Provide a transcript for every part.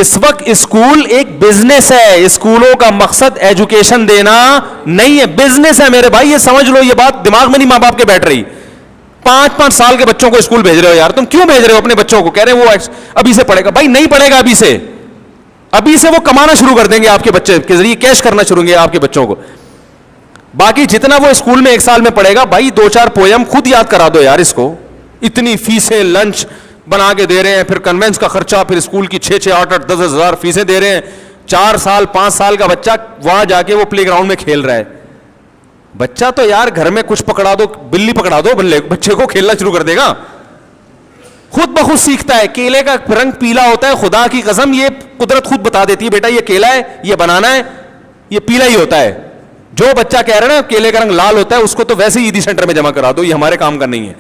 اس وقت اسکول ایک بزنس ہے. اسکولوں کا مقصد ایجوکیشن دینا نہیں ہے, بزنس ہے میرے بھائی, یہ سمجھ لو, یہ بات دماغ میں نہیں ماں باپ کے بیٹھ رہی. 5 سال کے بچوں کو اسکول بھیج رہے ہو یار, تم کیوں بھیج رہے ہو اپنے بچوں کو؟ کہہ رہے ہیں وہ ابھی سے پڑھے گا. بھائی نہیں پڑھے گا ابھی سے وہ کمانا شروع کر دیں گے آپ کے بچے کے ذریعے, کیش کرنا شروع گے آپ کے بچوں کو. باقی جتنا وہ اسکول میں 1 سال میں پڑھے گا, بھائی 2-4 پویم خود یاد کرا دو یار اس کو. اتنی فیسیں لنچ بنا کے دے رہے ہیں, پھر کنوینس کا خرچہ, پھر اسکول کی 6-6, 8-8, 10 ہزار فیسیں دے رہے ہیں. 4 سال 5 سال کا بچہ وہاں جا کے وہ پلے گراؤنڈ میں کھیل رہا ہے. بچہ تو یار گھر میں کچھ پکڑا دو, بلی پکڑا دو, بچے کو کھیلنا شروع کر دے گا, خود بخود سیکھتا ہے. کیلے کا رنگ پیلا ہوتا ہے, خدا کی قسم یہ قدرت خود بتا دیتی ہے, بیٹا یہ کیلا ہے, یہ بنانا ہے, یہ پیلا ہی ہوتا ہے. جو بچہ کہہ رہا ہے نا کیلے کا رنگ لال ہوتا ہے, اس کو تو ویسے ہی عیدی سینٹر میں جمع کرا دو, یہ ہمارے کام کا نہیں ہے.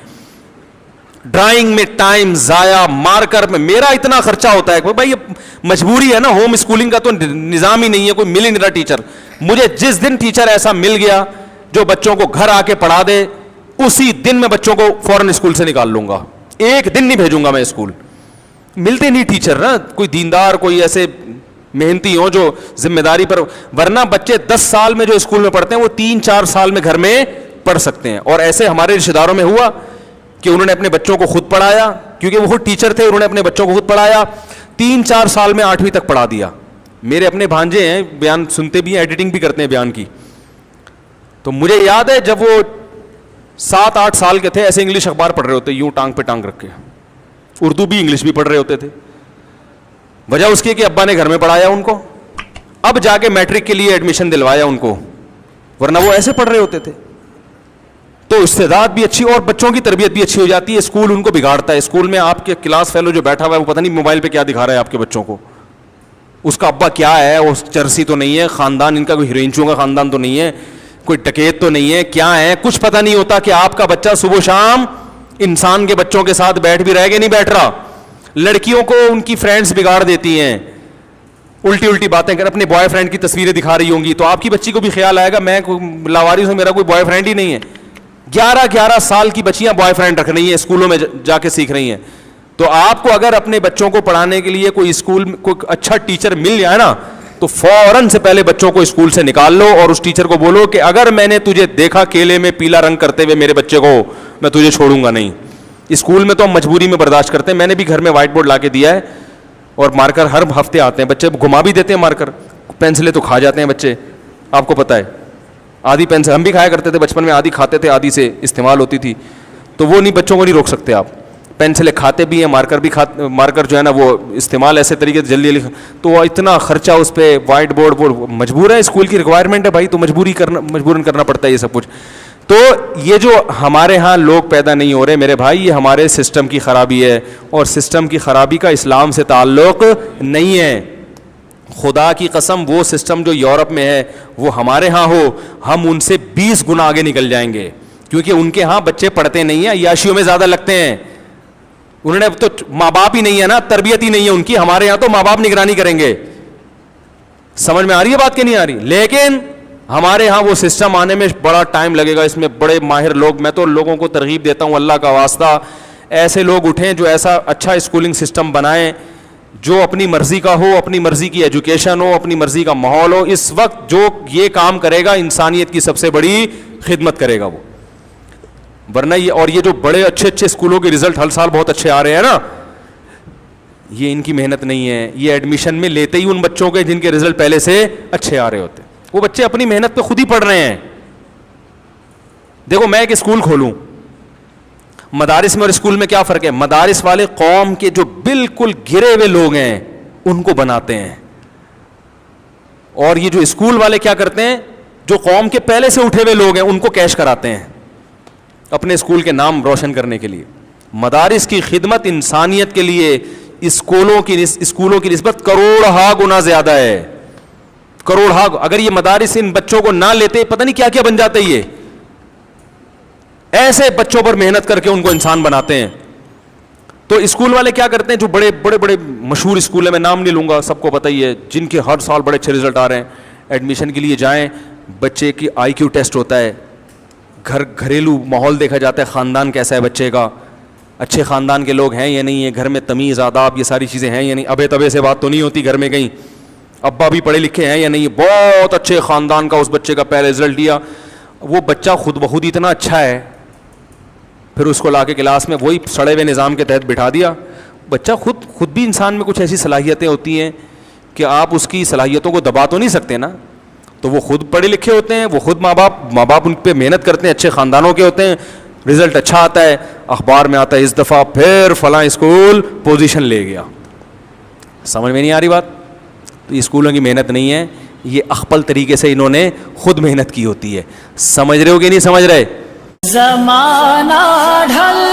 ڈرائنگ میں ٹائم ضائع, مارکر میں میرا اتنا خرچہ ہوتا ہے. بھائی یہ مجبوری ہے نا, ہوم اسکولنگ کا تو نظام ہی نہیں ہے, کوئی مل ہی نہیں رہا ٹیچر. مجھے جس دن ٹیچر ایسا مل گیا جو بچوں کو گھر آ کے پڑھا دے, اسی دن میں بچوں کو فوراً اسکول سے نکال لوں گا. 1 دن نہیں بھیجوں گا میں اسکول. ملتے نہیں ٹیچر نا, کوئی دیندار, کوئی ایسے محنتی ہوں جو ذمہ داری پر, ورنہ بچے 10 سال میں جو اسکول میں پڑھتے ہیں وہ 3-4 سال میں گھر میں پڑھ سکتے ہیں. اور ایسے ہمارے رشتہ داروں میں ہوا کہ انہوں نے اپنے بچوں کو خود پڑھایا, کیونکہ وہ خود ٹیچر تھے, انہوں نے اپنے بچوں کو خود پڑھایا, 3-4 سال میں 8ویں تک پڑھا دیا. میرے اپنے بھانجے ہیں, بیان سنتے بھی ہیں, ایڈیٹنگ بھی کرتے ہیں بیان کی. تو مجھے یاد ہے جب وہ 7-8 سال کے تھے, ایسے انگلش اخبار پڑھ رہے ہوتے, یوں ٹانگ پہ ٹانگ رکھ کے, اردو بھی انگلش بھی پڑھ رہے ہوتے تھے. وجہ اس کی کہ ابا نے گھر میں پڑھایا ان کو, اب جا کے میٹرک کے لیے ایڈمیشن دلوایا ان کو, ورنہ وہ ایسے پڑھ رہے ہوتے تھے. تو استعداد بھی اچھی اور بچوں کی تربیت بھی اچھی ہو جاتی ہے. اسکول ان کو بگاڑتا ہے. اسکول میں آپ کے کلاس فیلو جو بیٹھا ہوا ہے وہ پتہ نہیں موبائل پہ کیا دکھا رہا ہے آپ کے بچوں کو, اس کا ابا کیا ہے, وہ چرسی تو نہیں ہے, خاندان ان کا کوئی ہیروئنچوں کا خاندان تو نہیں ہے, کوئی ڈکیت تو نہیں ہے, کیا ہے, کچھ پتہ نہیں ہوتا کہ آپ کا بچہ صبح شام انسان کے بچوں کے ساتھ بیٹھ بھی رہے گا نہیں بیٹھ رہا. لڑکیوں کو ان کی فرینڈز بگاڑ دیتی ہیں, الٹی باتیں کر, اپنے بوائے فرینڈ کی تصویریں دکھا رہی ہوں گی, تو آپ کی بچی کو بھی خیال آئے گا میں لاوارث ہوں, میرا کوئی بوائے فرینڈ ہی نہیں ہے. 11 سال کی بچیاں بوائے فرینڈ رکھ رہی ہیں, اسکولوں میں جا کے سیکھ رہی ہیں. تو آپ کو اگر اپنے بچوں کو پڑھانے کے لیے کوئی اسکول میں کوئی اچھا ٹیچر مل جائے نا, تو فوراً سے پہلے بچوں کو اسکول سے نکال لو اور اس ٹیچر کو بولو کہ اگر میں نے تجھے دیکھا کیلے میں پیلا رنگ کرتے ہوئے میرے بچے کو, میں تجھے چھوڑوں گا نہیں. اسکول میں تو ہم مجبوری میں برداشت کرتے ہیں. میں نے بھی گھر میں وائٹ بورڈ لا کے دیا ہے, اور مارکر ہر ہفتے آتے ہیں, بچے گھما بھی دیتے ہیں مارکر, پینسلیں تو کھا جاتے ہیں بچے, آپ کو پتہ ہے. آدھی پینسل ہم بھی کھایا کرتے تھے بچپن میں, آدھی کھاتے تھے, آدھی سے استعمال ہوتی تھی. تو وہ نہیں, بچوں کو نہیں روک سکتے آپ. پینسلیں کھاتے بھی ہیں, مارکر بھی مارکر جو ہے نا وہ استعمال ایسے طریقے سے جلدی تو اتنا خرچہ اس پہ, وائٹ بورڈ وہ مجبور ہے, اسکول کی ریکوائرمنٹ ہے بھائی, تو مجبوراً کرنا پڑتا ہے یہ سب کچھ. تو یہ جو ہمارے ہاں لوگ پیدا نہیں ہو رہے میرے بھائی, یہ ہمارے سسٹم کی خرابی ہے, اور سسٹم کی خرابی کا اسلام سے تعلق نہیں ہے. خدا کی قسم وہ سسٹم جو یورپ میں ہے وہ ہمارے ہاں ہو, ہم ان سے 20 گنا آگے نکل جائیں گے, کیونکہ ان کے ہاں بچے پڑھتے نہیں ہیں, عیاشیوں میں زیادہ لگتے ہیں. انہوں نے تو ماں باپ ہی نہیں ہے نا, تربیت ہی نہیں ہے ان کی. ہمارے یہاں تو ماں باپ نگرانی کریں گے. سمجھ میں آ رہی ہے بات کہ نہیں آ رہی؟ لیکن ہمارے ہاں وہ سسٹم آنے میں بڑا ٹائم لگے گا, اس میں بڑے ماہر لوگ. میں تو لوگوں کو ترغیب دیتا ہوں, اللہ کا واسطہ ایسے لوگ اٹھیں جو ایسا اچھا اسکولنگ سسٹم بنائیں جو اپنی مرضی کا ہو, اپنی مرضی کی ایجوکیشن ہو, اپنی مرضی کا ماحول ہو. اس وقت جو یہ کام کرے گا انسانیت کی سب سے بڑی خدمت کرے گا وہ. ورنہ یہ جو بڑے اچھے اسکولوں کے رزلٹ ہر سال بہت اچھے آ رہے ہیں نا, یہ ان کی محنت نہیں ہے. یہ ایڈمیشن میں لیتے ہی ان بچوں کے جن کے رزلٹ پہلے سے اچھے آ رہے ہوتے ہیں. وہ بچے اپنی محنت پہ خود ہی پڑھ رہے ہیں. دیکھو میں ایک اسکول کھولوں, مدارس میں اور اسکول میں کیا فرق ہے؟ مدارس والے قوم کے جو بالکل گرے ہوئے لوگ ہیں ان کو بناتے ہیں, اور یہ جو اسکول والے کیا کرتے ہیں, جو قوم کے پہلے سے اٹھے ہوئے لوگ ہیں ان کو کیش کراتے ہیں اپنے اسکول کے نام روشن کرنے کے لیے. مدارس کی خدمت انسانیت کے لیے اسکولوں کی نسبت کروڑہا گنا زیادہ ہے, کروڑہا. اگر یہ مدارس ان بچوں کو نہ لیتے پتہ نہیں کیا کیا بن جاتے. یہ ایسے بچوں پر محنت کر کے ان کو انسان بناتے ہیں. تو اسکول والے کیا کرتے ہیں, جو بڑے بڑے بڑے مشہور اسکول ہیں, میں نام نہیں لوں گا, سب کو پتہ ہی ہے, جن کے ہر سال بڑے اچھے رزلٹ آ رہے ہیں, ایڈمیشن کے لیے جائیں, بچے کی آئی کیو ٹیسٹ ہوتا ہے, گھریلو ماحول دیکھا جاتا ہے, خاندان کیسا ہے بچے کا, اچھے خاندان کے لوگ ہیں یا نہیں ہیں, گھر میں تمیز آداب یہ ساری چیزیں ہیں یا نہیں, ابے تبے سے بات تو نہیں ہوتی گھر میں کہیں, ابا بھی پڑھے لکھے ہیں یا نہیں, بہت اچھے خاندان کا اس بچے کا پہلا رزلٹ دیا, وہ بچہ خود بخود اتنا اچھا ہے, پھر اس کو لا کے کلاس میں وہی سڑے ہوئے نظام کے تحت بٹھا دیا. بچہ خود بھی انسان میں کچھ ایسی صلاحیتیں ہوتی ہیں کہ آپ اس کی صلاحیتوں کو دبا تو نہیں سکتے نا, تو وہ خود پڑھے لکھے ہوتے ہیں, وہ خود ماں باپ ان پہ محنت کرتے ہیں, اچھے خاندانوں کے ہوتے ہیں, رزلٹ اچھا آتا ہے, اخبار میں آتا ہے اس دفعہ پھر فلاں اسکول پوزیشن لے گیا. سمجھ میں نہیں آ رہی بات؟ تو یہ اسکولوں کی محنت نہیں ہے, یہ اخپل طریقے سے انہوں نے خود محنت کی ہوتی ہے. سمجھ رہے ہو کہ نہیں سمجھ رہے؟ زمانہ ڈھل